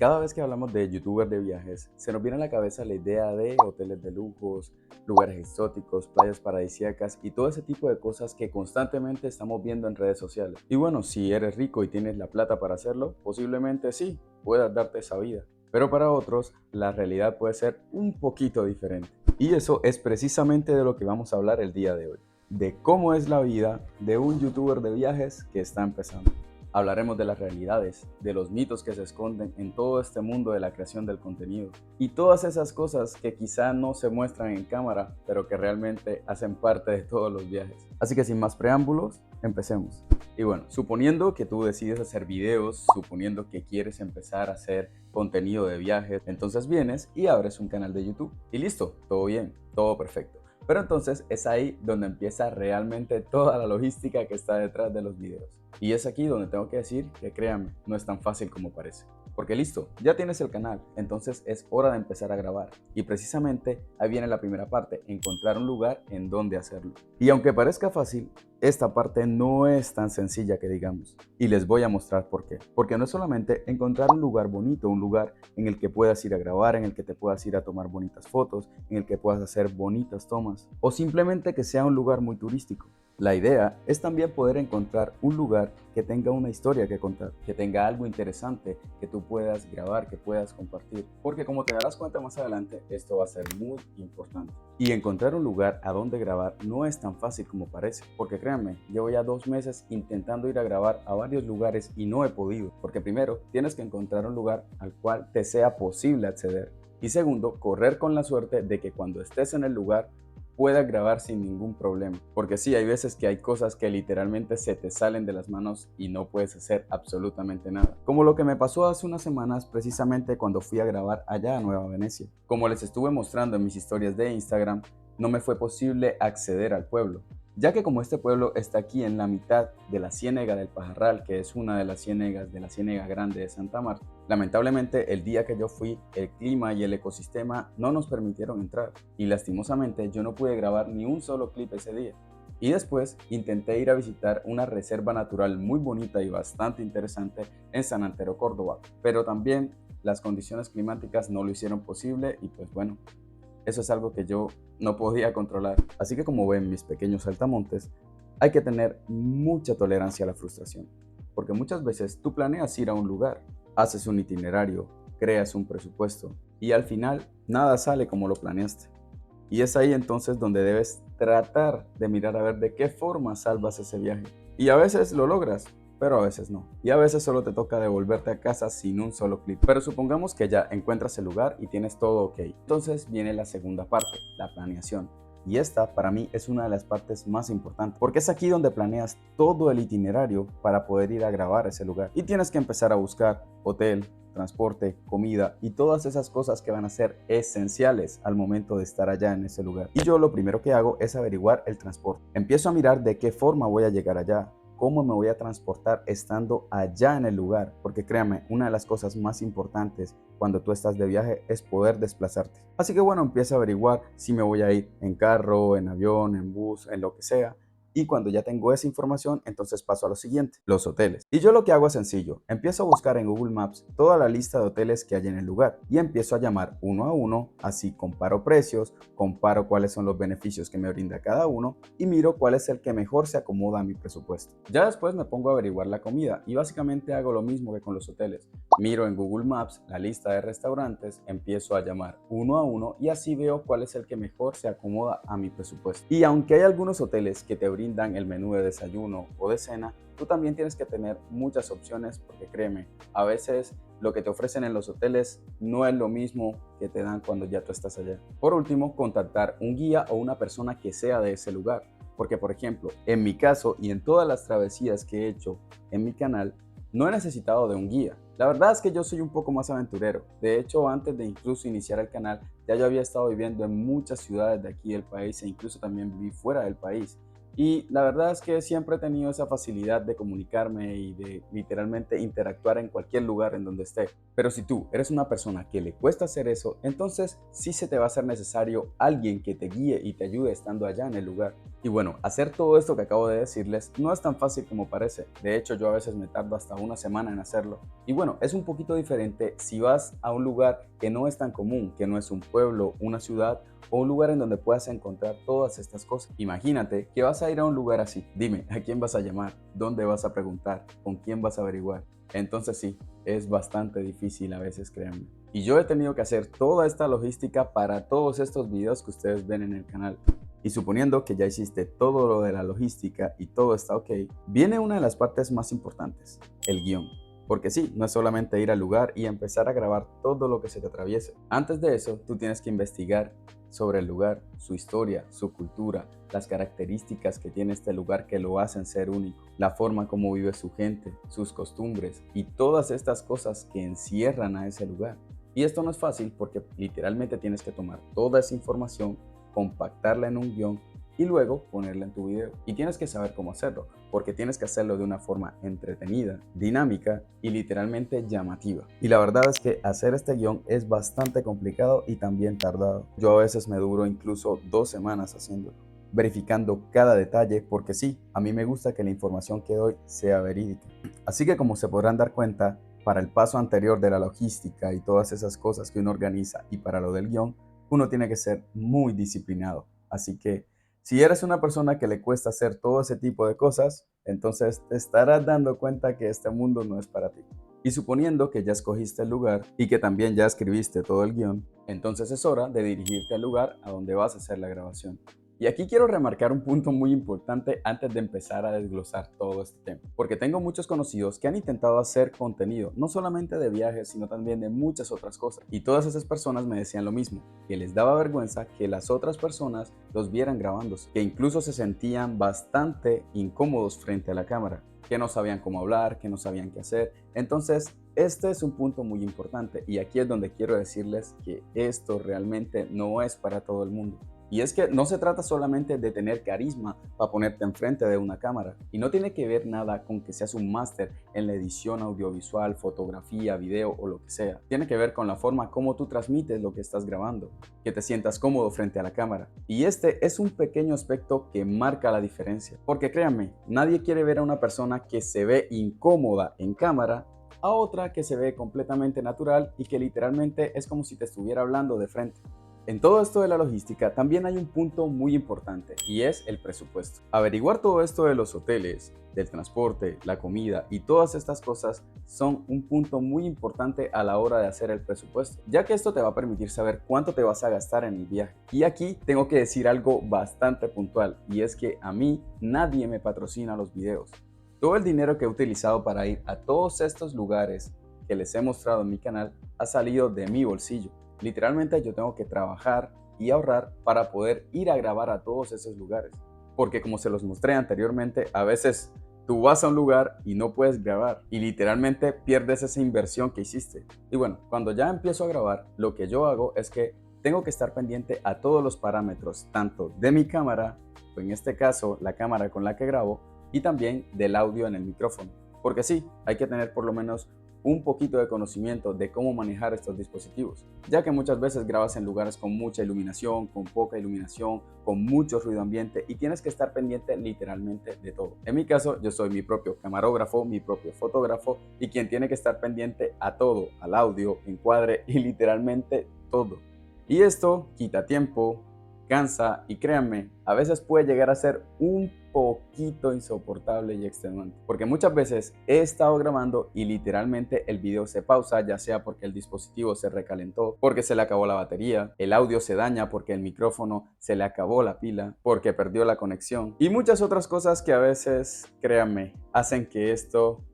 Cada vez que hablamos de youtubers de viajes, se nos viene a la cabeza la idea de hoteles de lujos, lugares exóticos, playas paradisíacas y todo ese tipo de cosas que constantemente estamos viendo en redes sociales. Y bueno, si eres rico y tienes la plata para hacerlo, posiblemente sí, puedas darte esa vida. Pero para otros, la realidad puede ser un poquito diferente. Y eso es precisamente de lo que vamos a hablar el día de hoy, de cómo es la vida de un youtuber de viajes que está empezando. Hablaremos de las realidades, de los mitos que se esconden en todo este mundo de la creación del contenido y todas esas cosas que quizá no se muestran en cámara, pero que realmente hacen parte de todos los viajes. Así que sin más preámbulos, empecemos. Y bueno, suponiendo que tú decides hacer videos, suponiendo que quieres empezar a hacer contenido de viajes, entonces vienes y abres un canal de YouTube. Y listo, todo bien, todo perfecto. Pero entonces es ahí donde empieza realmente toda la logística que está detrás de los videos. Y es aquí donde tengo que decir que créanme, no es tan fácil como parece. Porque listo, ya tienes el canal, entonces es hora de empezar a grabar. Y precisamente ahí viene la primera parte, encontrar un lugar en donde hacerlo. Y aunque parezca fácil, esta parte no es tan sencilla que digamos. Y les voy a mostrar por qué. Porque no es solamente encontrar un lugar bonito, un lugar en el que puedas ir a grabar, en el que te puedas ir a tomar bonitas fotos, en el que puedas hacer bonitas tomas, o simplemente que sea un lugar muy turístico. La idea es también poder encontrar un lugar que tenga una historia que contar, que tenga algo interesante que tú puedas grabar, que puedas compartir. Porque como te darás cuenta más adelante, esto va a ser muy importante. Y encontrar un lugar a donde grabar no es tan fácil como parece. Porque créanme, llevo ya 2 meses intentando ir a grabar a varios lugares y no he podido. Porque primero, tienes que encontrar un lugar al cual te sea posible acceder. Y segundo, correr con la suerte de que cuando estés en el lugar puedas grabar sin ningún problema. Porque sí, hay veces que hay cosas que literalmente se te salen de las manos y no puedes hacer absolutamente nada. Como lo que me pasó hace unas semanas precisamente cuando fui a grabar allá a Nueva Venecia. Como les estuve mostrando en mis historias de Instagram, no me fue posible acceder al pueblo, ya que como este pueblo está aquí en la mitad de la Ciénega del Pajarral, que es una de las ciénegas de la Ciénega Grande de Santa Marta, lamentablemente el día que yo fui, el clima y el ecosistema no nos permitieron entrar y lastimosamente yo no pude grabar ni un solo clip ese día. Y después intenté ir a visitar una reserva natural muy bonita y bastante interesante en San Antero, Córdoba, pero también las condiciones climáticas no lo hicieron posible y pues bueno, eso es algo que yo no podía controlar. Así que como ven mis pequeños saltamontes, hay que tener mucha tolerancia a la frustración. Porque muchas veces tú planeas ir a un lugar, haces un itinerario, creas un presupuesto y al final nada sale como lo planeaste. Y es ahí entonces donde debes tratar de mirar a ver de qué forma salvas ese viaje. Y a veces lo logras, pero a veces no. Y a veces solo te toca devolverte a casa sin un solo clip. Pero supongamos que ya encuentras el lugar y tienes todo ok. Entonces viene la segunda parte, la planeación. Y esta para mí es una de las partes más importantes, porque es aquí donde planeas todo el itinerario para poder ir a grabar ese lugar. Y tienes que empezar a buscar hotel, transporte, comida y todas esas cosas que van a ser esenciales al momento de estar allá en ese lugar. Y yo lo primero que hago es averiguar el transporte. Empiezo a mirar de qué forma voy a llegar allá, cómo me voy a transportar estando allá en el lugar, porque créanme, una de las cosas más importantes cuando tú estás de viaje es poder desplazarte. Así que bueno, empiezo a averiguar si me voy a ir en carro, en avión, en bus, en lo que sea. Y cuando ya tengo esa información, entonces paso a lo siguiente, los hoteles. Y yo lo que hago es sencillo, empiezo a buscar en Google Maps toda la lista de hoteles que hay en el lugar y empiezo a llamar uno a uno, así comparo precios, comparo cuáles son los beneficios que me brinda cada uno y miro cuál es el que mejor se acomoda a mi presupuesto. Ya después me pongo a averiguar la comida y básicamente hago lo mismo que con los hoteles. Miro en Google Maps la lista de restaurantes, empiezo a llamar uno a uno y así veo cuál es el que mejor se acomoda a mi presupuesto. Y aunque hay algunos hoteles que te brindan el menú de desayuno o de cena, tú también tienes que tener muchas opciones porque créeme, a veces lo que te ofrecen en los hoteles no es lo mismo que te dan cuando ya tú estás allá. Por último, contactar un guía o una persona que sea de ese lugar. Porque, por ejemplo, en mi caso y en todas las travesías que he hecho en mi canal, no he necesitado de un guía. La verdad es que yo soy un poco más aventurero. De hecho, antes de incluso iniciar el canal, ya yo había estado viviendo en muchas ciudades de aquí del país e incluso también viví fuera del país. Y la verdad es que siempre he tenido esa facilidad de comunicarme y de literalmente interactuar en cualquier lugar en donde esté. Pero si tú eres una persona que le cuesta hacer eso, entonces sí se te va a hacer necesario alguien que te guíe y te ayude estando allá en el lugar. Y bueno, hacer todo esto que acabo de decirles no es tan fácil como parece. De hecho, yo a veces me tardo hasta una semana en hacerlo. Y bueno, es un poquito diferente si vas a un lugar que no es tan común, que no es un pueblo, una ciudad o un lugar en donde puedas encontrar todas estas cosas. Imagínate que vas a ir a un lugar así. Dime, ¿a quién vas a llamar? ¿Dónde vas a preguntar? ¿Con quién vas a averiguar? Entonces sí, es bastante difícil a veces, créanme. Y yo he tenido que hacer toda esta logística para todos estos videos que ustedes ven en el canal. Y suponiendo que ya hiciste todo lo de la logística y todo está ok, viene una de las partes más importantes, el guión. Porque sí, no es solamente ir al lugar y empezar a grabar todo lo que se te atraviese. Antes de eso, tú tienes que investigar sobre el lugar, su historia, su cultura, las características que tiene este lugar que lo hacen ser único, la forma como vive su gente, sus costumbres y todas estas cosas que encierran a ese lugar. Y esto no es fácil porque literalmente tienes que tomar toda esa información, compactarla en un guión y luego ponerla en tu video. Y tienes que saber cómo hacerlo, porque tienes que hacerlo de una forma entretenida, dinámica y literalmente llamativa. Y la verdad es que hacer este guión es bastante complicado y también tardado. Yo a veces me duro incluso 2 semanas haciéndolo, verificando cada detalle, porque sí, a mí me gusta que la información que doy sea verídica. Así que como se podrán dar cuenta, para el paso anterior de la logística y todas esas cosas que uno organiza y para lo del guión, uno tiene que ser muy disciplinado. Así que si eres una persona que le cuesta hacer todo ese tipo de cosas, entonces te estarás dando cuenta que este mundo no es para ti. Y suponiendo que ya escogiste el lugar y que también ya escribiste todo el guión, entonces es hora de dirigirte al lugar a donde vas a hacer la grabación. Y aquí quiero remarcar un punto muy importante antes de empezar a desglosar todo este tema, porque tengo muchos conocidos que han intentado hacer contenido, no solamente de viajes, sino también de muchas otras cosas. Y todas esas personas me decían lo mismo, que les daba vergüenza que las otras personas los vieran grabándose, que incluso se sentían bastante incómodos frente a la cámara, que no sabían cómo hablar, que no sabían qué hacer. Entonces, este es un punto muy importante y aquí es donde quiero decirles que esto realmente no es para todo el mundo. Y es que no se trata solamente de tener carisma para ponerte enfrente de una cámara. Y no tiene que ver nada con que seas un máster en la edición audiovisual, fotografía, video o lo que sea. Tiene que ver con la forma como tú transmites lo que estás grabando, que te sientas cómodo frente a la cámara. Y este es un pequeño aspecto que marca la diferencia. Porque créanme, nadie quiere ver a una persona que se ve incómoda en cámara a otra que se ve completamente natural y que literalmente es como si te estuviera hablando de frente. En todo esto de la logística también hay un punto muy importante y es el presupuesto. Averiguar todo esto de los hoteles, del transporte, la comida y todas estas cosas son un punto muy importante a la hora de hacer el presupuesto, ya que esto te va a permitir saber cuánto te vas a gastar en el viaje. Y aquí tengo que decir algo bastante puntual y es que a mí nadie me patrocina los videos. Todo el dinero que he utilizado para ir a todos estos lugares que les he mostrado en mi canal ha salido de mi bolsillo. Literalmente yo tengo que trabajar y ahorrar para poder ir a grabar a todos esos lugares. Porque como se los mostré anteriormente, a veces tú vas a un lugar y no puedes grabar y literalmente pierdes esa inversión que hiciste. Y bueno, cuando ya empiezo a grabar, lo que yo hago es que tengo que estar pendiente a todos los parámetros, tanto de mi cámara, o en este caso la cámara con la que grabo, y también del audio en el micrófono. Porque sí, hay que tener por lo menos un poquito de conocimiento de cómo manejar estos dispositivos, ya que muchas veces grabas en lugares con mucha iluminación, con poca iluminación, con mucho ruido ambiente y tienes que estar pendiente literalmente de todo. En mi caso, yo soy mi propio camarógrafo, mi propio fotógrafo y quien tiene que estar pendiente a todo, al audio, encuadre y literalmente todo. Y esto quita tiempo, cansa y créanme, a veces puede llegar a ser un poquito insoportable y extenuante, porque muchas veces he estado grabando y literalmente el video se pausa, ya sea porque el dispositivo se recalentó, porque se le acabó la batería, el audio se daña porque el micrófono se le acabó la pila, porque perdió la conexión y muchas otras cosas que a veces, créanme, hacen que esto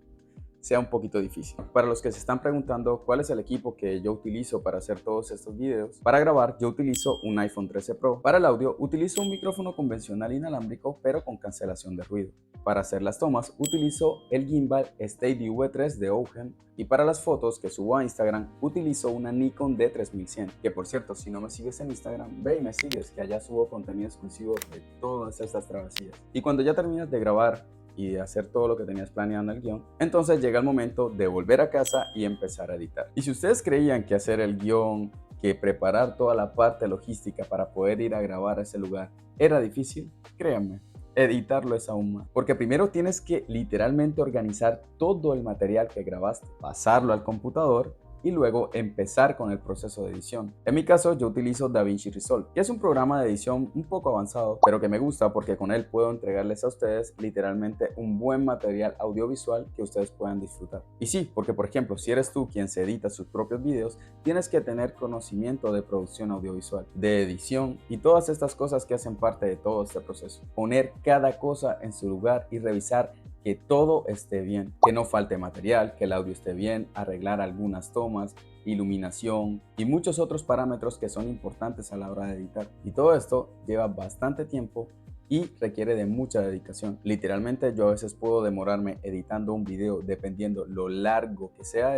sea un poquito difícil. Para los que se están preguntando cuál es el equipo que yo utilizo para hacer todos estos videos, para grabar yo utilizo un iPhone 13 Pro. Para el audio utilizo un micrófono convencional inalámbrico pero con cancelación de ruido. Para hacer las tomas utilizo el gimbal Steady V3 de Ohem y para las fotos que subo a Instagram utilizo una Nikon D3100, que por cierto, si no me sigues en Instagram, ve y me sigues, que allá subo contenido exclusivo de todas estas travesías. Y cuando ya terminas de grabar y de hacer todo lo que tenías planeado en el guión, entonces llega el momento de volver a casa y empezar a editar. Y si ustedes creían que hacer el guión que preparar toda la parte logística para poder ir a grabar a ese lugar era difícil, créanme, editarlo es aún más. Porque primero tienes que literalmente organizar todo el material que grabaste, pasarlo al computador y luego empezar con el proceso de edición. En mi caso yo utilizo DaVinci Resolve, que es un programa de edición un poco avanzado, pero que me gusta porque con él puedo entregarles a ustedes literalmente un buen material audiovisual que ustedes puedan disfrutar. Y sí, porque por ejemplo, si eres tú quien se edita sus propios videos, tienes que tener conocimiento de producción audiovisual, de edición y todas estas cosas que hacen parte de todo este proceso. Poner cada cosa en su lugar y revisar que todo esté bien, que no falte material, que el audio esté bien, arreglar algunas tomas, iluminación y muchos otros parámetros que son importantes a la hora de editar. Y todo esto lleva bastante tiempo y requiere de mucha dedicación. Literalmente yo a veces puedo demorarme editando un video, dependiendo lo largo que sea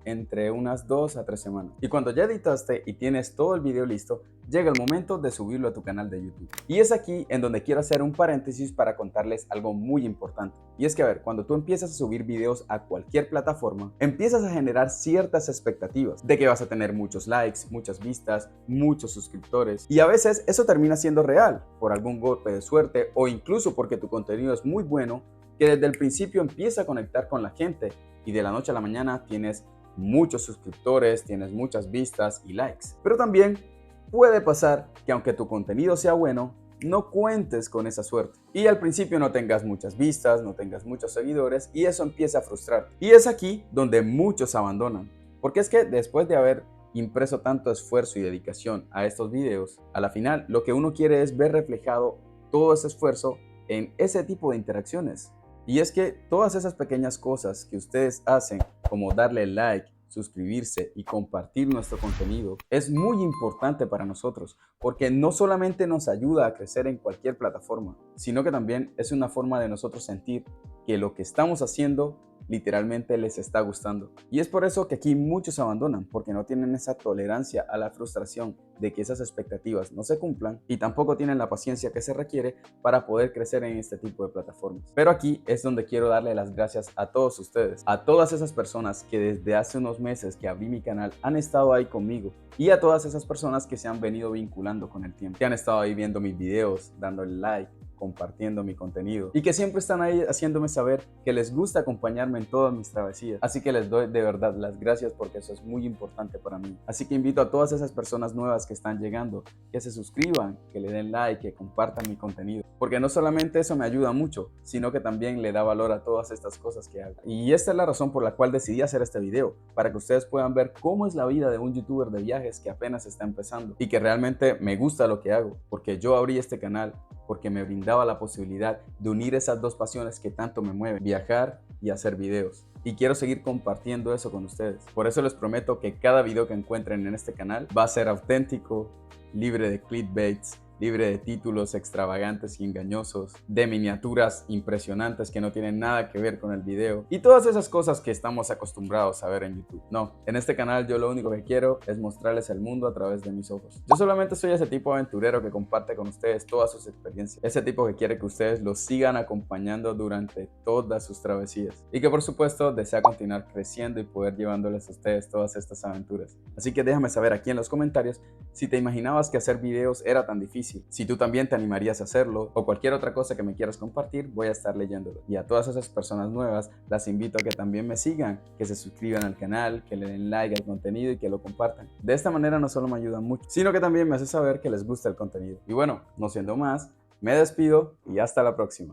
entre unas 2 a 3 semanas. Y cuando ya editaste y tienes todo el video listo, llega el momento de subirlo a tu canal de YouTube. Y es aquí en donde quiero hacer un paréntesis para contarles algo muy importante. Y es que a ver, cuando tú empiezas a subir videos a cualquier plataforma, empiezas a generar ciertas expectativas de que vas a tener muchos likes, muchas vistas, muchos suscriptores. Y a veces eso termina siendo real, por algún golpe de suerte o incluso porque tu contenido es muy bueno, que desde el principio empieza a conectar con la gente y de la noche a la mañana tienes muchos suscriptores, tienes muchas vistas y likes. Pero también puede pasar que aunque tu contenido sea bueno, no cuentes con esa suerte. Y al principio no tengas muchas vistas, no tengas muchos seguidores y eso empieza a frustrar. Y es aquí donde muchos abandonan. Porque es que después de haber impreso tanto esfuerzo y dedicación a estos videos, a la final lo que uno quiere es ver reflejado todo ese esfuerzo en ese tipo de interacciones. Y es que todas esas pequeñas cosas que ustedes hacen, como darle like, suscribirse y compartir nuestro contenido, es muy importante para nosotros, porque no solamente nos ayuda a crecer en cualquier plataforma, sino que también es una forma de nosotros sentir que lo que estamos haciendo literalmente les está gustando. Y es por eso que aquí muchos abandonan, porque no tienen esa tolerancia a la frustración de que esas expectativas no se cumplan y tampoco tienen la paciencia que se requiere para poder crecer en este tipo de plataformas. Pero aquí es donde quiero darle las gracias a todos ustedes, a todas esas personas que desde hace unos meses que abrí mi canal han estado ahí conmigo y a todas esas personas que se han venido vinculando con el tiempo, que han estado ahí viendo mis videos, dándole like, compartiendo mi contenido y que siempre están ahí haciéndome saber que les gusta acompañarme en todas mis travesías. Así que les doy de verdad las gracias porque eso es muy importante para mí. Así que invito a todas esas personas nuevas que están llegando, que se suscriban, que le den like, que compartan mi contenido. Porque no solamente eso me ayuda mucho, sino que también le da valor a todas estas cosas que hago. Y esta es la razón por la cual decidí hacer este video, para que ustedes puedan ver cómo es la vida de un youtuber de viajes que apenas está empezando y que realmente me gusta lo que hago, porque yo abrí este canal porque me brindaba la posibilidad de unir esas dos pasiones que tanto me mueven, viajar y hacer videos. Y quiero seguir compartiendo eso con ustedes. Por eso les prometo que cada video que encuentren en este canal va a ser auténtico, libre de clickbaits, libre de títulos extravagantes y engañosos, de miniaturas impresionantes que no tienen nada que ver con el video y todas esas cosas que estamos acostumbrados a ver en YouTube. No, en este canal yo lo único que quiero es mostrarles el mundo a través de mis ojos. Yo solamente soy ese tipo aventurero que comparte con ustedes todas sus experiencias, ese tipo que quiere que ustedes los sigan acompañando durante todas sus travesías y que por supuesto desea continuar creciendo y poder llevándoles a ustedes todas estas aventuras. Así que déjame saber aquí en los comentarios si te imaginabas que hacer videos era tan difícil. Si tú también te animarías a hacerlo o cualquier otra cosa que me quieras compartir, voy a estar leyéndolo. Y a todas esas personas nuevas, las invito a que también me sigan, que se suscriban al canal, que le den like al contenido y que lo compartan. De esta manera no solo me ayudan mucho, sino que también me hace saber que les gusta el contenido. Y bueno, no siendo más, me despido y hasta la próxima.